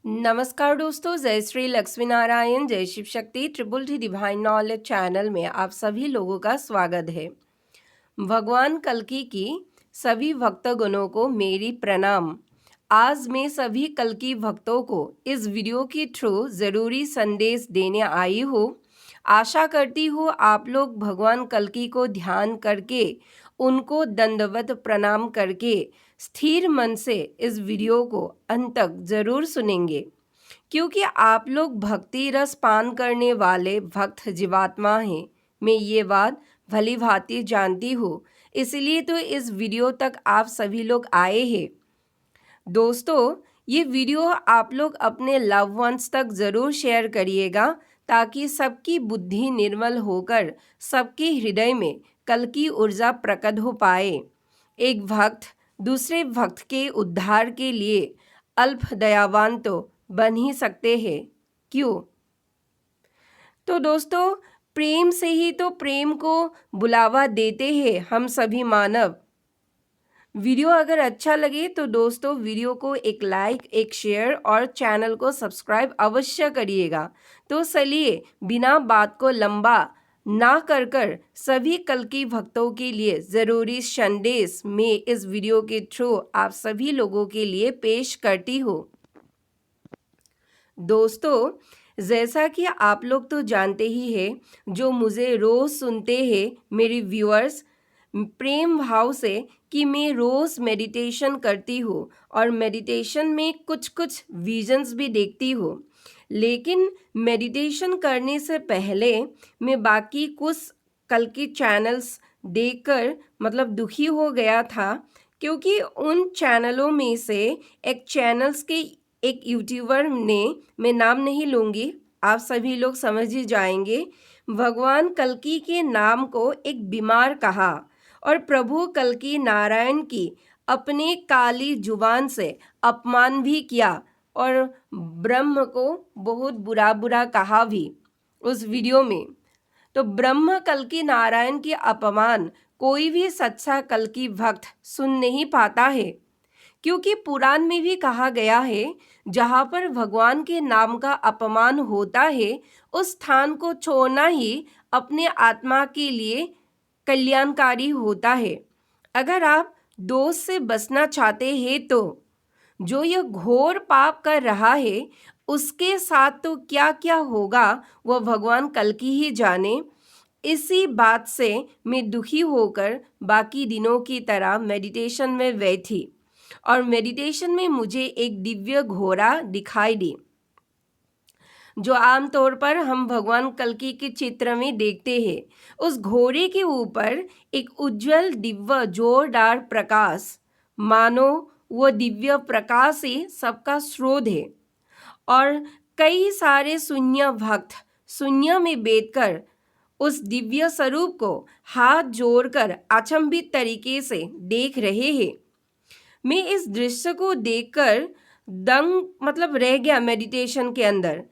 नमस्कार दोस्तों, जय श्री लक्ष्मी नारायण, जय Shiv Shakti, triple T divine knowledge channel में आप सभी लोगों का स्वागत है। भगवान कल्कि की सभी भक्तगणों को मेरी प्रणाम। आज मैं सभी कल्कि भक्तों को इस वीडियो के थ्रू ज़रूरी संदेश देने आई हूँ। आशा करती हूँ आप लोग भगवान कल्कि को ध्यान करके उनको दंडवत प्रणाम करके स्थिर मन से इस वीडियो को अंत तक जरूर सुनेंगे, क्योंकि आप लोग भक्ति रस पान करने वाले भक्त जीवात्मा हैं। मैं ये बात भली भांति जानती हूँ, इसलिए तो इस वीडियो तक आप सभी लोग आए हैं। दोस्तों, ये वीडियो आप लोग अपने लव वंस तक ज़रूर शेयर करिएगा, ताकि सबकी बुद्धि निर्मल होकर सबके हृदय में कल की ऊर्जा प्रकट हो पाए। एक भक्त दूसरे भक्त के उद्धार के लिए अल्प दयावान तो बन ही सकते हैं, क्यों? तो दोस्तों, प्रेम से ही तो प्रेम को बुलावा देते हैं हम सभी मानव। वीडियो अगर अच्छा लगे तो दोस्तों वीडियो को एक लाइक, एक शेयर और चैनल को सब्सक्राइब अवश्य करिएगा। तो चलिए बिना बात को लंबा ना कर सभी कल्कि भक्तों के लिए ज़रूरी संदेश मैं इस वीडियो के थ्रू आप सभी लोगों के लिए पेश करती हूँ। दोस्तों, जैसा कि आप लोग तो जानते ही हैं, जो मुझे रोज़ सुनते हैं मेरे व्यूअर्स, प्रेम भाव से कि मैं रोज़ मेडिटेशन करती हूँ और मेडिटेशन में कुछ कुछ विजन्स भी देखती हूँ। लेकिन मेडिटेशन करने से पहले मैं बाकी कुछ कल के चैनल्स देखकर दुखी हो गया था, क्योंकि उन चैनलों में से एक चैनल्स के एक यूट्यूबर ने, मैं नाम नहीं लूँगी, आप सभी लोग समझ ही जाएंगे, भगवान कल्कि के नाम को एक बीमार कहा और प्रभु कल्कि नारायण की अपने काली जुबान से अपमान भी किया और ब्रह्म को बहुत बुरा बुरा कहा भी उस वीडियो में। तो ब्रह्म कल्कि नारायण के अपमान कोई भी सच्चा कल्कि भक्त सुन नहीं पाता है, क्योंकि पुराण में भी कहा गया है, जहाँ पर भगवान के नाम का अपमान होता है उस स्थान को छोड़ना ही अपने आत्मा के लिए कल्याणकारी होता है। अगर आप दोष से बचना चाहते हैं तो जो यह घोर पाप कर रहा है उसके साथ तो क्या क्या होगा वह भगवान कल्कि ही जाने। इसी बात से मैं दुखी होकर बाकी दिनों की तरह मेडिटेशन में बैठी और मेडिटेशन में मुझे एक दिव्य घोड़ा दिखाई दी, जो आमतौर पर हम भगवान कल्कि के चित्र में देखते हैं। उस घोड़े के ऊपर एक उज्जवल दिव्य जोरदार प्रकाश, मानो वो दिव्य प्रकाश ही सबका स्रोत है। और कई सारे शून्य भक्त शून्य में बैठकर उस दिव्य स्वरूप को हाथ जोड़कर अचंभित तरीके से देख रहे हैं। मैं इस दृश्य को देखकर दंग रह गया मेडिटेशन के अंदर।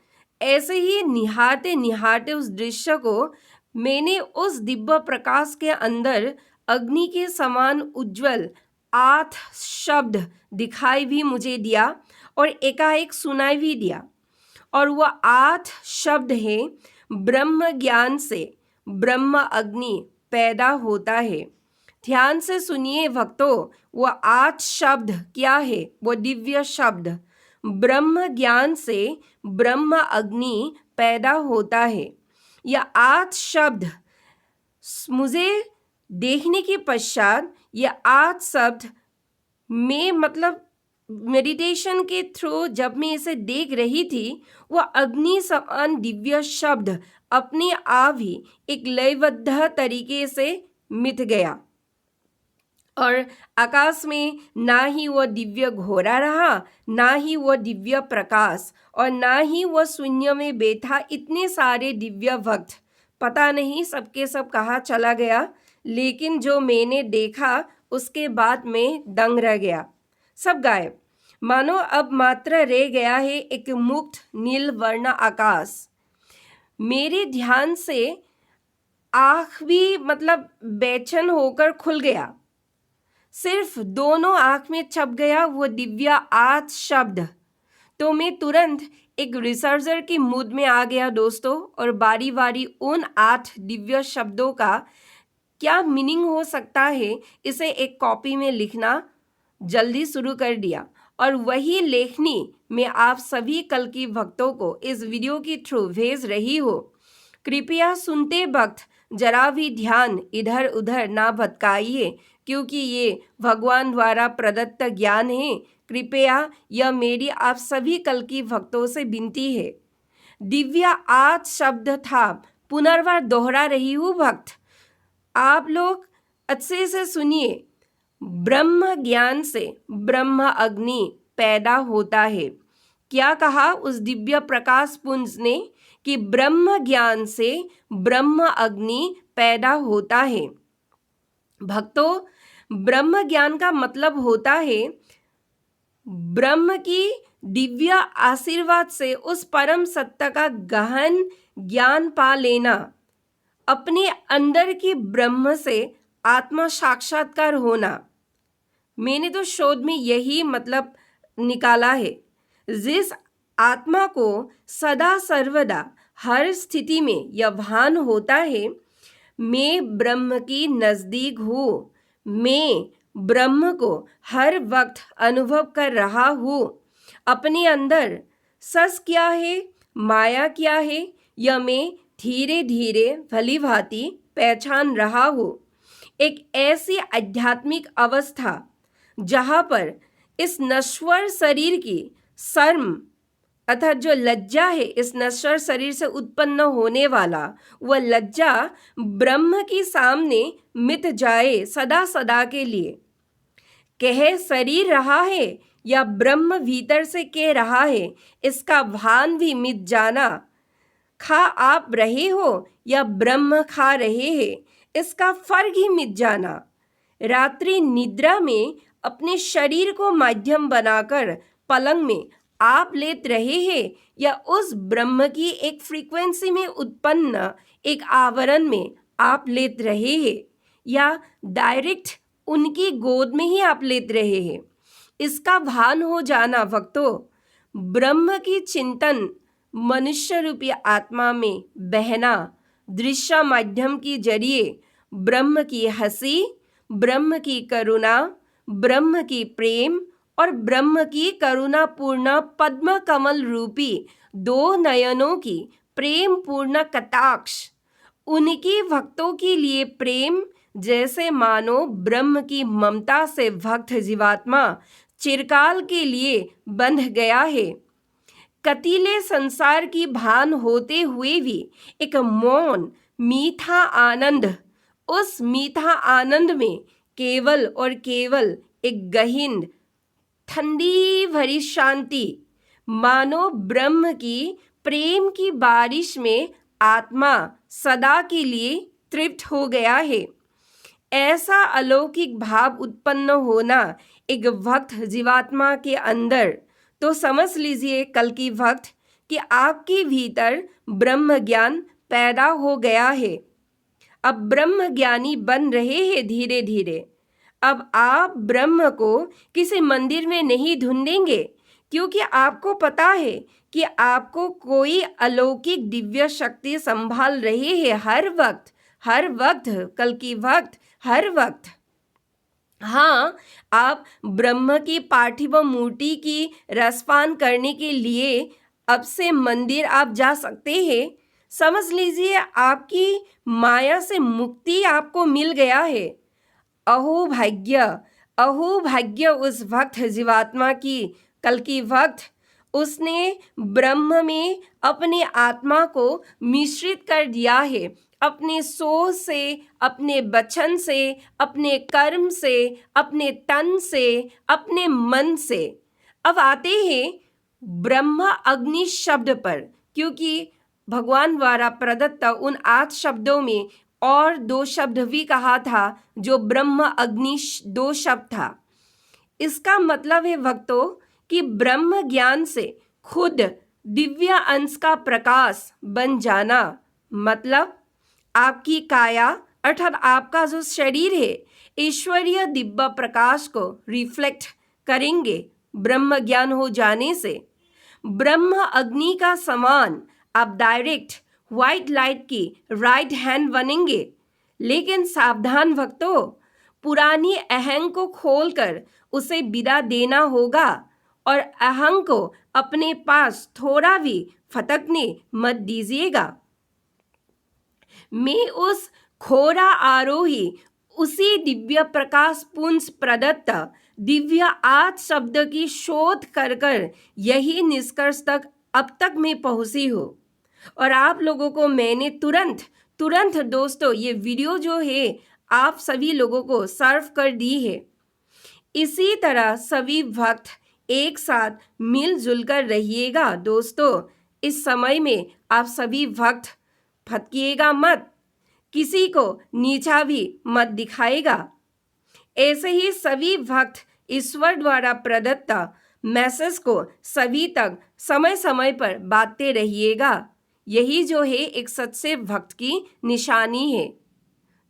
ऐसे ही निहारते निहारते उस दृश्य को मैंने उस दिव्य प्रकाश के अंदर अग्नि के समान उज्जवल 8 शब्द दिखाई भी मुझे दिया और एकाएक सुनाई भी दिया। और वह 8 शब्द है, ब्रह्म ज्ञान से ब्रह्म अग्नि पैदा होता है। ध्यान से सुनिए भक्तों, वह 8 शब्द क्या है? वो दिव्य शब्द, ब्रह्म ज्ञान से ब्रह्म अग्नि पैदा होता है। यह 8 शब्द मुझे देखने के पश्चात, यह 8 शब्द मैं मेडिटेशन के थ्रू जब मैं इसे देख रही थी, वह अग्नि समान दिव्य शब्द अपने आप ही एक लयबद्ध तरीके से मिट गया और आकाश में ना ही वह दिव्य घोड़ा रहा, ना ही वह दिव्य प्रकाश, और ना ही वह शून्य में बैठा इतने सारे दिव्य भक्त। पता नहीं सबके सब कहाँ चला गया, लेकिन जो मैंने देखा उसके बाद मैं दंग रह गया। सब गायब, मानो अब मात्र रह गया है एक मुक्त नील वर्ण आकाश। मेरे ध्यान से आँख भी बेचैन होकर खुल गया। सिर्फ दोनों आँख में छप गया वो दिव्य 8 शब्द, तो मैं तुरंत एक रिसर्चर की मूड में आ गया दोस्तों, और बारी बारी उन 8 दिव्य शब्दों का क्या मीनिंग हो सकता है इसे एक कॉपी में लिखना जल्दी शुरू कर दिया। और वही लेखनी मैं आप सभी कल की भक्तों को इस वीडियो के थ्रू भेज रही हूँ। कृपया सुनते वक्त जरा भी ध्यान इधर उधर ना भटकाइए, क्योंकि ये भगवान द्वारा प्रदत्त ज्ञान है। कृपया यह मेरी आप सभी कल की भक्तों से विनती है। दिव्य 8 शब्द था, पुनर्बार दोहरा रही हूँ भक्त, आप लोग अच्छे से सुनिए। ब्रह्म ज्ञान से ब्रह्म अग्नि पैदा होता है। क्या कहा उस दिव्य प्रकाश पुंज ने कि ब्रह्म ज्ञान से ब्रह्म अग्नि पैदा होता है। भक्तों, ब्रह्म ज्ञान का मतलब होता है ब्रह्म की दिव्य आशीर्वाद से उस परम सत्य का गहन ज्ञान पा लेना, अपने अंदर की ब्रह्म से आत्मा साक्षात्कार होना। मैंने तो शोध में यही मतलब निकाला है। जिस आत्मा को सदा सर्वदा हर स्थिति में यह भान होता है, मैं ब्रह्म की नजदीक हूँ, मैं ब्रह्म को हर वक्त अनुभव कर रहा हूँ। अपने अंदर सच क्या है, माया क्या है, यह मैं धीरे धीरे भली भांति पहचान रहा हूँ। एक ऐसी आध्यात्मिक अवस्था जहाँ पर इस नश्वर शरीर की शर्म अर्थात जो लज्जा है, इस नश्वर शरीर से उत्पन्न होने वाला वह लज्जा ब्रह्म के सामने मिट जाए सदा सदा के लिए। कह शरीर रहा है या ब्रह्म भीतर से कह रहा है, इसका भान भी मिट जाना। खा आप रहे हो या ब्रह्म खा रहे हैं, इसका फर्क ही मिट जाना। रात्रि निद्रा में अपने शरीर को माध्यम बनाकर पलंग में आप लेट रहे हैं या उस ब्रह्म की एक फ्रीक्वेंसी में उत्पन्न एक आवरण में आप लेट रहे हैं या डायरेक्ट उनकी गोद में ही आप लेट रहे हैं, इसका भान हो जाना भक्तों। ब्रह्म की चिंतन मनुष्य रूपी आत्मा में बहना, दृश्य माध्यम के जरिए ब्रह्म की हंसी, ब्रह्म की करुणा, ब्रह्म की प्रेम और ब्रह्म की करुणापूर्ण पद्म कमल रूपी 2 नयनों की प्रेम पूर्ण कटाक्ष, उनकी भक्तों के लिए प्रेम जैसे मानो ब्रह्म की ममता से भक्त जीवात्मा चिरकाल के लिए बंध गया है। कतीले संसार की भान होते हुए भी एक मौन मीठा आनंद, उस मीठा आनंद में केवल और केवल एक गहीन ठंडी भरी शांति, मानो ब्रह्म की प्रेम की बारिश में आत्मा सदा के लिए तृप्त हो गया है। ऐसा अलौकिक भाव उत्पन्न होना एक भक्त जीवात्मा के अंदर, तो समझ लीजिए कल की भक्त कि आपके भीतर ब्रह्म ज्ञान पैदा हो गया है। अब ब्रह्म ज्ञानी बन रहे हैं धीरे धीरे। अब आप ब्रह्म को किसी मंदिर में नहीं ढूंढेंगे, क्योंकि आपको पता है कि आपको कोई अलौकिक दिव्य शक्ति संभाल रही है हर वक्त, हर वक्त कल की वक्त, हर वक्त। हाँ, आप ब्रह्म की पार्थिव मूर्ति की रसपान करने के लिए अब से मंदिर आप जा सकते हैं। समझ लीजिए आपकी माया से मुक्ति आपको मिल गया है। अहो भाग्य, अहो भाग्य उस भक्त जीवात्मा की कल की वक्त, उसने ब्रह्म में अपने आत्मा को मिश्रित कर दिया है, अपने सोच से, अपने वचन से, अपने कर्म से, अपने तन से, अपने मन से। अब आते हैं ब्रह्म अग्नि शब्द पर, क्योंकि भगवान द्वारा प्रदत्त उन 8 शब्दों में और 2 शब्द भी कहा था जो ब्रह्म अग्नि 2 शब्द था। इसका मतलब है भक्तों कि ब्रह्म ज्ञान से खुद दिव्य अंश का प्रकाश बन जाना, मतलब आपकी काया अर्थात आपका जो शरीर है ईश्वरीय दिव्य प्रकाश को रिफ्लेक्ट करेंगे ब्रह्म ज्ञान हो जाने से। ब्रह्म अग्नि का समान आप डायरेक्ट व्हाइट लाइट की राइट हैंड बनेंगे। लेकिन सावधान भक्तों, पुरानी अहंग को खोलकर उसे विदा देना होगा और अहंग को अपने पास थोड़ा भी फटकने मत दीजिएगा। मैं उस खोरा आरोही, उसी दिव्य प्रकाश पुंज प्रदत्त दिव्य आद शब्द की शोध कर यही निष्कर्ष तक अब तक मैं पहुंची हूँ। और आप लोगों को मैंने तुरंत दोस्तों ये वीडियो जो है आप सभी लोगों को सर्व कर दी है। इसी तरह सभी भक्त एक साथ मिलजुल कर रहिएगा दोस्तों। इस समय में आप सभी भक्त भटकिएगा मत, किसी को नीचा भी मत दिखाएगा। ऐसे ही सभी भक्त ईश्वर द्वारा प्रदत्त मैसेज को सभी तक समय समय पर बांटते रहिएगा। यही जो है एक सच्चे भक्त की निशानी है।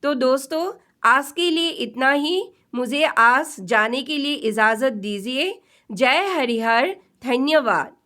तो दोस्तों आज के लिए इतना ही। मुझे आज जाने के लिए इजाज़त दीजिए। जय हरिहर, धन्यवाद।